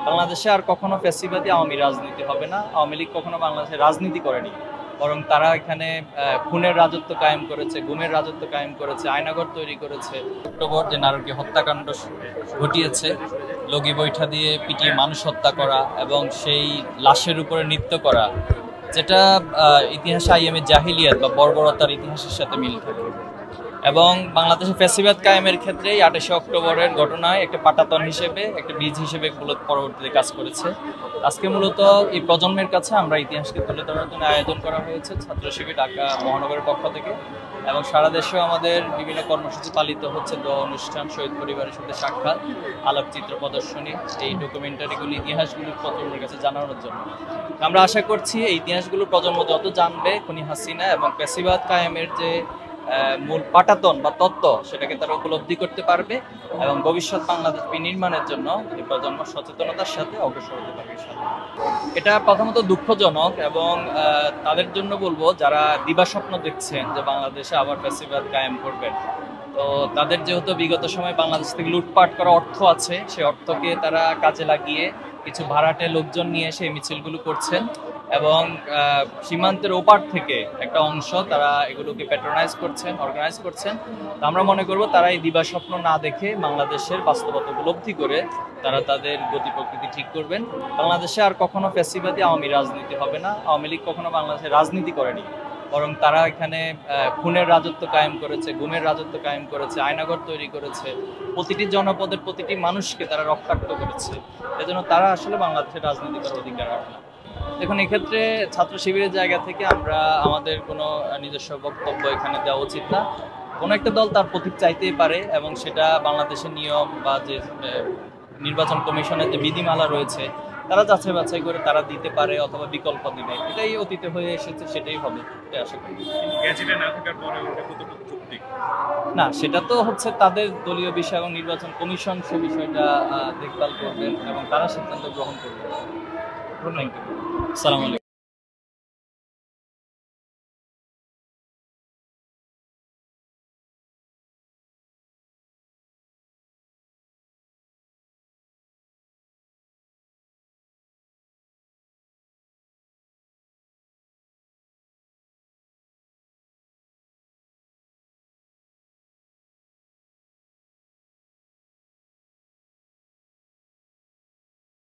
বাংলাদেশে আর কখনো ফ্যাসিবাদী আওয়ামী রাজনীতি হবে না। আওয়ামী লীগ কখনো বাংলাদেশে রাজনীতি করেনি, বরং তারা এখানে খুনের রাজত্ব কায়েম করেছে, গুমের রাজত্ব কায়েম করেছে, আয়নাঘর তৈরি করেছে। অক্টোবর যে নারকীয় হত্যাকাণ্ড ঘটিয়েছে, লগি বৈঠা দিয়ে পিটিয়ে মানুষ হত্যা করা এবং সেই লাশের উপরে নৃত্য করা, যেটা ইতিহাসে আইএমের জাহিলিয়াত বা বর্বরতার ইতিহাসের সাথে মিল থাকে। এবং বাংলাদেশে ফ্যাসিবাদ কায়েমের ক্ষেত্রে 28শে অক্টোবরের ঘটনায় একটা পাটাতন হিসেবে, একটা বীজ হিসেবে মূলত পরবর্তীতে কাজ করেছে। আজকে মূলত এই প্রজন্মের কাছে আমরা ইতিহাসকে তুলে ধরার জন্য আয়োজন করা হয়েছে ছাত্র শিবির ঢাকা মহানগরের পক্ষ থেকে, এবং সারা দেশেও আমাদের বিভিন্ন কর্মসূচি পালিত হচ্ছে। দোয়া অনুষ্ঠান, শহীদ পরিবারের সাথে সাক্ষাৎ, আলোকচিত্র প্রদর্শনী, এই ডকুমেন্টারিগুলো ইতিহাসগুলো প্রজন্মের কাছে জানানোর জন্য। আমরা আশা করছি এই ইতিহাসগুলো প্রজন্ম যত জানবে, খুনি হাসিনা এবং ফ্যাসিবাদ কায়েমের যে মূল পাটাতন বা তত্ত্ব, সেটাকে তারা উপলব্ধি করতে পারবে এবং ভবিষ্যৎ বাংলাদেশ বিনির্মাণের জন্য এই প্রজন্ম সচেতনতার সাথে অগ্রসর হতে পারবে। এটা প্রথমত দুঃখজনক, এবং তাদের জন্য বলবো যারা দিবাস্বপ্ন দেখছেন যে বাংলাদেশে আবার ফ্যাসিবাদ কায়েম করবেন, তো তাদের যেহেতু বিগত সময় বাংলাদেশ থেকে লুটপাট করা অর্থ আছে, সেই অর্থকে তারা কাজে লাগিয়ে কিছু ভাড়াটে লোকজন নিয়ে এসে মিছিলগুলো করছেন, এবং সীমান্তের ওপার থেকে একটা অংশ তারা এগুলোকে প্যাট্রোনাইজ করছেন, অর্গানাইজ করছেন। তো আমরা মনে করব তারা এই দিবাস্বপ্ন না দেখে বাংলাদেশের বাস্তবতা উপলব্ধি করে তারা তাদের গতি প্রকৃতি ঠিক করবেন। বাংলাদেশে আর কখনো ফ্যাসিবাদী আওয়ামী রাজনীতি হবে না। আওয়ামী লীগ কখনো বাংলাদেশে রাজনীতি করেনি, বরং তারা এখানে খুনের রাজত্ব কায়েম করেছে, গুমের রাজত্ব কায়েম করেছে, আয়নাঘর তৈরি করেছে, প্রতিটি জনপদের প্রতিটি মানুষকে তারা রক্তাক্ত করেছে। এজন্য তারা আসলে বাংলাদেশের রাজনীতি করার অধিকার রাখে না। দেখুন, এক্ষেত্রে ছাত্র শিবিরের জায়গা থেকে আমরা আমাদের কোনো নিজস্ব বক্তব্য এখানে দেওয়া উচিত না। কোনো একটা দল তার প্রতীক চাইতেই পারে, এবং সেটা বাংলাদেশের নিয়ম বা যে নির্বাচন কমিশনের যে বিধিমালা রয়েছে তারা যাচাই বাছাই করে তারা দিতে পারে অথবা বিকল্প দিবে। এটাই অতীতে হয়ে এসেছে, সেটাই হবে, এটাই আশা করি। না, সেটা তো হচ্ছে তাদের দলীয় বিষয়, এবং নির্বাচন কমিশন সে বিষয়টা দেখভাল করবেন এবং তারা সিদ্ধান্ত গ্রহণ করবেন। Thank you. আসসালামু আলাইকুম।